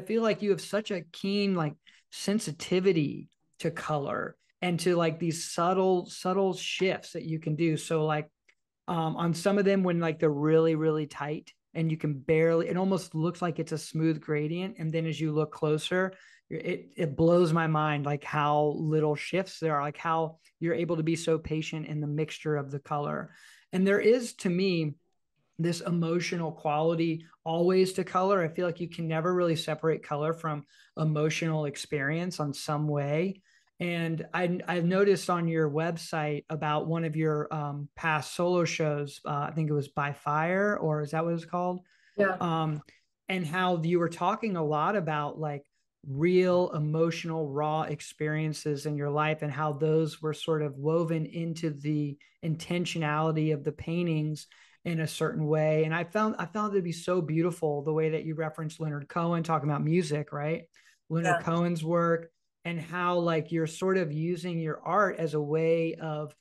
feel like you have such a keen like sensitivity to color and to like these subtle shifts that you can do. So like on some of them when like they're really, really tight and you can barely, it almost looks like it's a smooth gradient. And then as you look closer, it blows my mind like how little shifts there are, like how you're able to be so patient in the mixture of the color. And there is, to me, this emotional quality always to color. I feel like you can never really separate color from emotional experience on some way. And I've noticed on your website about one of your past solo shows, I think it was By Fire, or is that what it's called? Yeah. Um, and how you were talking a lot about like real emotional, raw experiences in your life and how those were sort of woven into the intentionality of the paintings in a certain way. And I found it to be so beautiful the way that you referenced Leonard Cohen talking about music, right? Leonard Yeah. Cohen's work and how like you're sort of using your art as a way of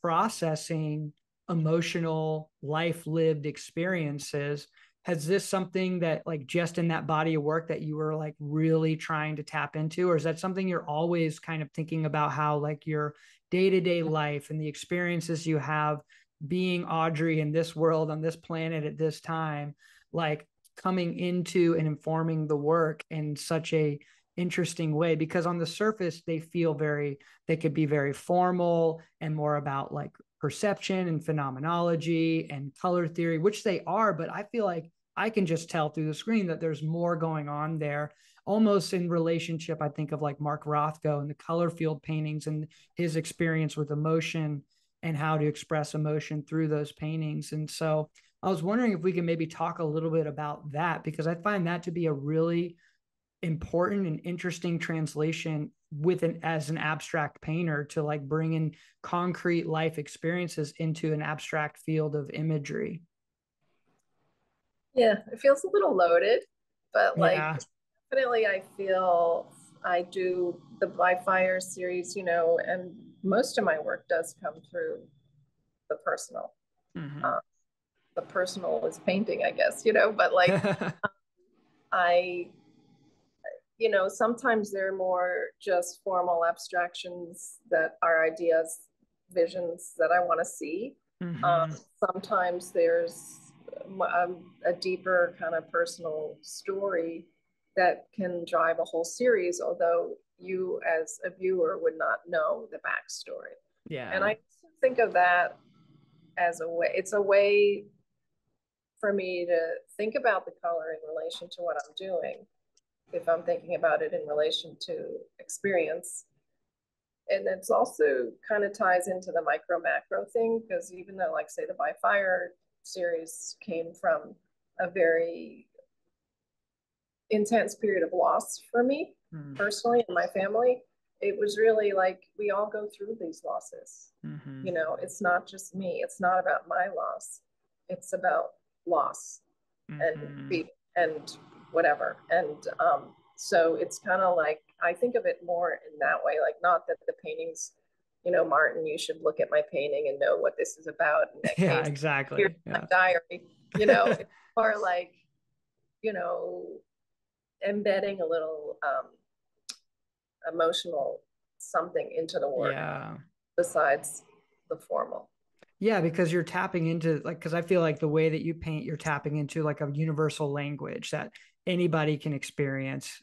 processing emotional life lived experiences. Has this something that like just in that body of work that you were like really trying to tap into, or is that something you're always kind of thinking about how like your day-to-day life and the experiences you have being Audrey in this world on this planet at this time, like coming into and informing the work in such a interesting way? Because on the surface they could be very formal and more about like perception and phenomenology and color theory, which they are, but I feel like I can just tell through the screen that there's more going on there, almost in relationship. I think of like Mark Rothko and the color field paintings and his experience with emotion and how to express emotion through those paintings. And so I was wondering if we can maybe talk a little bit about that, because I find that to be a really important and interesting translation with an as an abstract painter to like bring in concrete life experiences into an abstract field of imagery. Yeah, it feels a little loaded, but like Yeah. definitely I feel I do the By Fire series, and most of my work does come through the personal. Mm-hmm. Uh, the personal is painting, I guess, but like I, sometimes they're more just formal abstractions that are ideas, visions that I want to see. Mm-hmm. Sometimes there's a deeper kind of personal story that can drive a whole series, although you as a viewer would not know the backstory. And Yeah. I think of that as a way, it's a way for me to think about the color in relation to what I'm doing, if I'm thinking about it in relation to experience. And it's also kind of ties into the micro macro thing, because even though, like, say, the By Fire series came from a very intense period of loss for me personally and my family, it was really like we all go through these losses. Mm-hmm. It's not just me, it's not about my loss, it's about loss and Mm-hmm. and whatever. And so it's kind of like I think of it more in that way, like not that the paintings, Martin, you should look at my painting and know what this is about. In that Yeah, case, here's exactly. my Yeah. diary. It's more like you know embedding a little emotional something into the work Yeah. besides the formal. Yeah, because you're tapping into like, because I feel like the way that you paint, you're tapping into like a universal language that anybody can experience,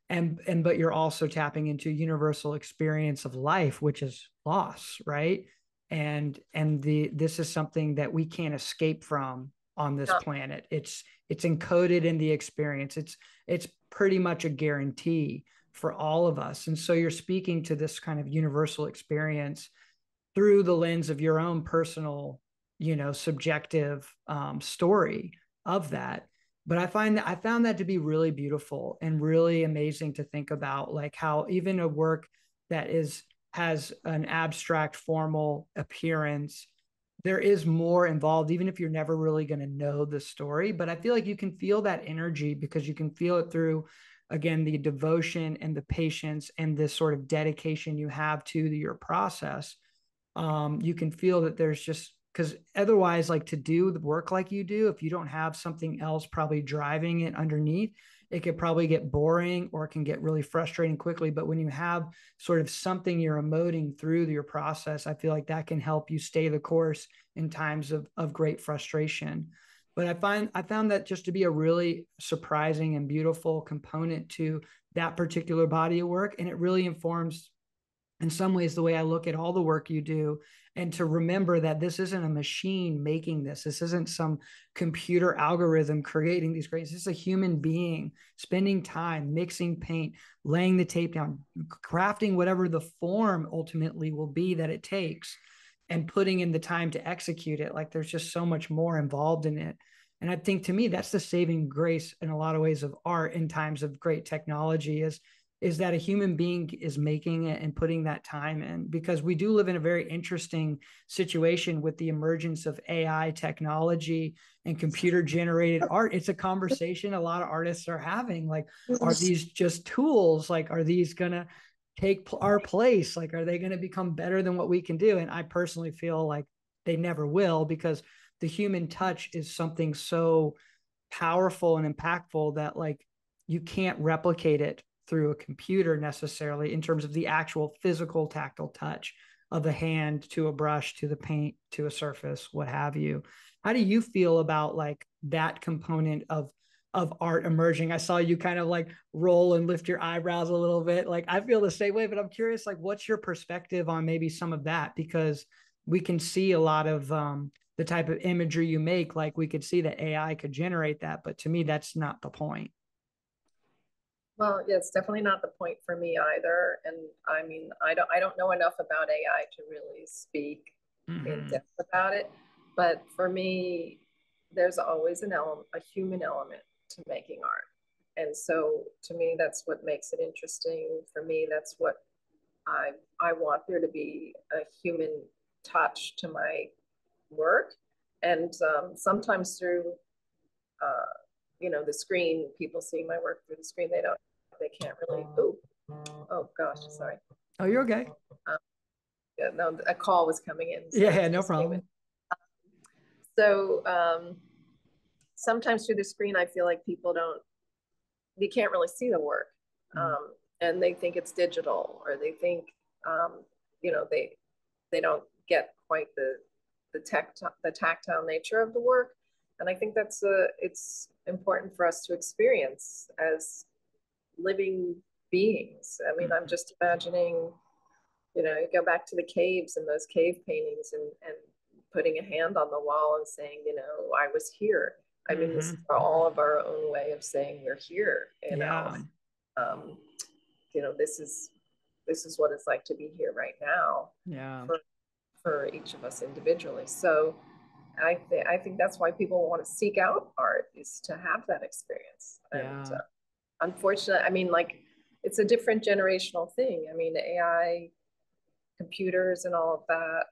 and but you're also tapping into universal experience of life, which is loss, right? And this is something that we can't escape from on this Yeah. planet. It's encoded in the experience. It's pretty much a guarantee for all of us. And so you're speaking to this kind of universal experience through the lens of your own personal, subjective story of that. But I found that to be really beautiful and really amazing to think about, like how even a work that has an abstract formal appearance, there is more involved, even if you're never really going to know the story. But I feel like you can feel that energy because you can feel it through, again, the devotion and the patience and this sort of dedication you have to your process. You can feel that there's just, because otherwise, like to do the work like you do, if you don't have something else probably driving it underneath, it could probably get boring or it can get really frustrating quickly. But when you have sort of something you're emoting through your process, I feel like that can help you stay the course in times of great frustration. But I found that just to be a really surprising and beautiful component to that particular body of work. And it really informs, in some ways, the way I look at all the work you do, and to remember that this isn't a machine making this. This isn't some computer algorithm creating these grades. This is a human being spending time mixing paint, laying the tape down, crafting whatever the form ultimately will be that it takes, and putting in the time to execute it. Like, there's just so much more involved in it. And I think, to me, that's the saving grace in a lot of ways of art in times of great technology, is that a human being is making it and putting that time in, because we do live in a very interesting situation with the emergence of AI technology and computer generated art. It's a conversation a lot of artists are having. Like, are these just tools? Like, are these going to take our place? Like, are they going to become better than what we can do? And I personally feel like they never will, because the human touch is something so powerful and impactful that, like, you can't replicate it through a computer necessarily, in terms of the actual physical tactile touch of the hand to a brush, to the paint, to a surface, what have you. How do you feel about like that component of art emerging? I saw you kind of like roll and lift your eyebrows a little bit. Like, I feel the same way, but I'm curious, like, what's your perspective on maybe some of that? Because we can see a lot of the type of imagery you make. Like, we could see that AI could generate that, but to me, that's not the point. Well, yeah, it's definitely not the point for me either. And I mean, I don't know enough about AI to really speak in depth about it. But for me, there's always a human element to making art. And so to me, that's what makes it interesting. For me, that's what I want there to be, a human touch to my work. And sometimes through the screen, people see my work through the screen. They can't really. Oh gosh, sorry. Oh, you're okay. Yeah, no, a call was coming in. So yeah, no problem. So sometimes through the screen, I feel like they can't really see the work, and they think it's digital, or they think, they don't get quite the tactile nature of the work. And I think it's important for us to experience as living beings. I mean, I'm just imagining, you go back to the caves and those cave paintings, and putting a hand on the wall and saying, I was here. I mean, this is all of our own way of saying we're here. Um, this is what it's like to be here right now. Yeah. For each of us individually. So I think that's why people want to seek out art, is to have that experience. Yeah. And unfortunately, I mean, like, it's a different generational thing. I mean, AI, computers, and all of that.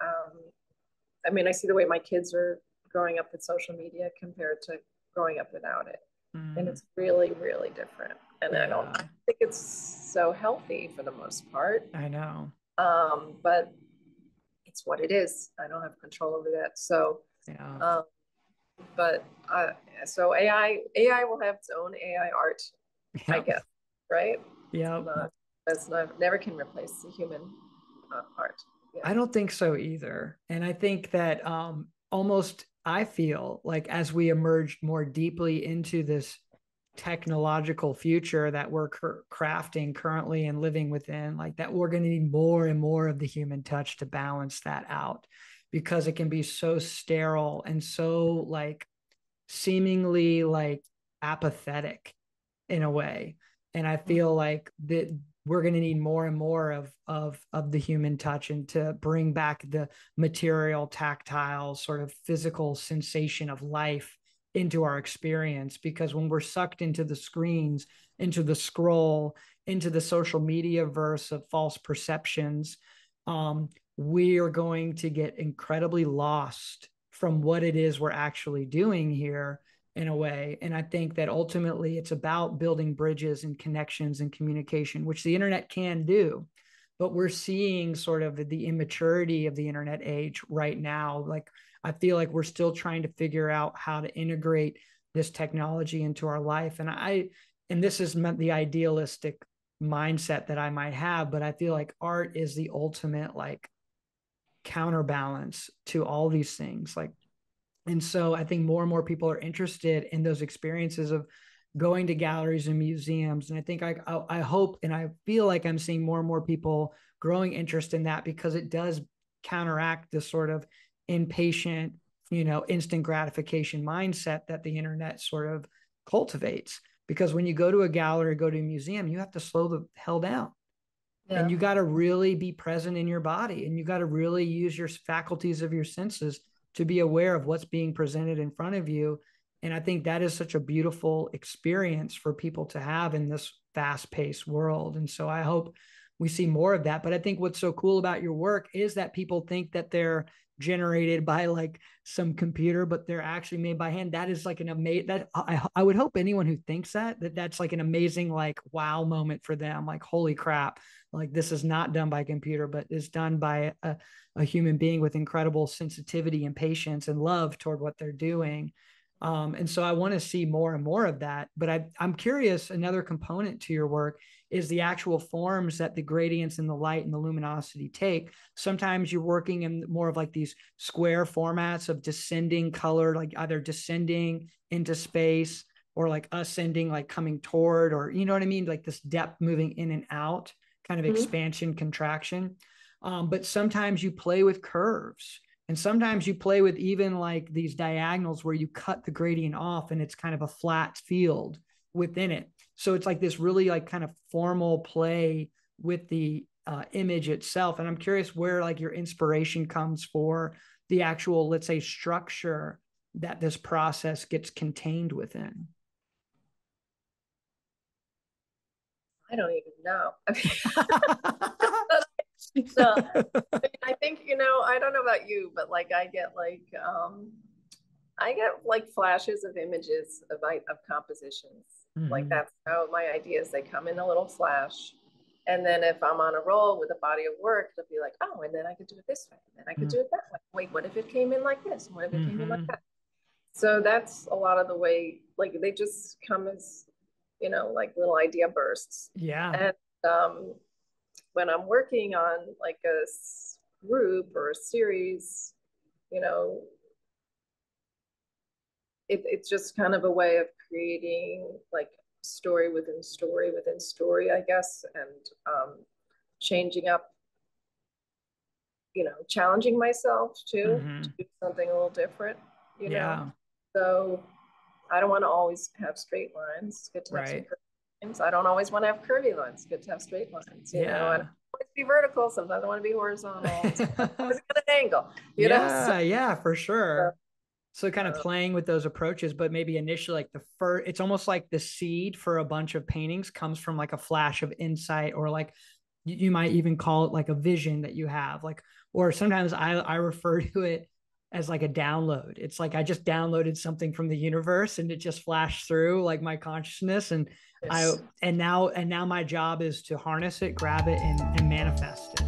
I mean, I see the way my kids are growing up with social media compared to growing up without it. And it's really, really different. And I don't think it's so healthy for the most part. I know. But it's what it is. I don't have control over that. So, so AI will have its own AI art, I guess, right? Yeah. Never can replace the human art. Yeah. I don't think so either. And I think that I feel like as we emerge more deeply into this technological future that we're crafting currently and living within, like, that we're going to need more and more of the human touch to balance that out, because it can be so sterile and so, like, seemingly like apathetic in a way. And I feel like that we're going to need more and more of the human touch, and to bring back the material, tactile, sort of physical sensation of life into our experience. Because when we're sucked into the screens, into the scroll, into the social media verse of false perceptions, we are going to get incredibly lost from what it is we're actually doing here, in a way. And I think that ultimately it's about building bridges and connections and communication, which the internet can do. But we're seeing sort of the immaturity of the internet age right now. Like, I feel like we're still trying to figure out how to integrate this technology into our life. And and this is the idealistic mindset that I might have, but I feel like art is the ultimate like counterbalance to all these things. Like, and so I think more and more people are interested in those experiences of going to galleries and museums. And I think I hope, and I feel like I'm seeing more and more people growing interest in that, because it does counteract this sort of impatient, instant gratification mindset that the internet sort of cultivates. Because when you go to a gallery, go to a museum, you have to slow the hell down. Yeah. And you got to really be present in your body, and you got to really use your faculties of your senses to be aware of what's being presented in front of you. And I think that is such a beautiful experience for people to have in this fast-paced world. And so I hope we see more of that. But I think what's so cool about your work is that people think that they're generated by like some computer, but they're actually made by hand. That is like an amazing, that I would hope anyone who thinks that's like an amazing, like, wow moment for them. Like, holy crap, like this is not done by computer, but is done by a human being with incredible sensitivity and patience and love toward what they're doing. And so I want to see more and more of that. But I'm curious, another component to your work is the actual forms that the gradients and the light and the luminosity take. Sometimes you're working in more of like these square formats of descending color, like either descending into space or like ascending, like coming toward, or, you know what I mean? Like this depth moving in and out, kind of expansion, contraction. But sometimes you play with curves. And sometimes you play with even like these diagonals where you cut the gradient off and it's kind of a flat field within it. So it's like this really like kind of formal play with the image itself. And I'm curious where like your inspiration comes for the actual, let's say, structure that this process gets contained within. I don't even know. So I think, I don't know about you, but like I get flashes of images of compositions. Mm-hmm. Like that's how my ideas, they come in a little flash. And then if I'm on a roll with a body of work, it'll be like, oh, and then I could do it this way. And then I could do it that way. Wait, what if it came in like this? What if it came in like that? So that's a lot of the way, like they just come as, like little idea bursts. Yeah. And when I'm working on like a group or a series, it's just kind of a way of creating like story within story within story, I guess, and changing up, challenging myself too, to do something a little different, you know. So I don't want to always have straight lines. It's good to have some curvy lines. I don't always want to have curvy lines. It's good to have straight lines, you know. I don't want to be vertical. Sometimes I want to be horizontal. Sometimes I want to get an angle, you know. So, yeah, for sure. So kind of playing with those approaches, but maybe initially like it's almost like the seed for a bunch of paintings comes from like a flash of insight, or like you might even call it like a vision that you have, like, or sometimes I refer to it as like a download. It's like I just downloaded something from the universe and it just flashed through like my consciousness, and now my job is to harness it, grab it, and manifest it.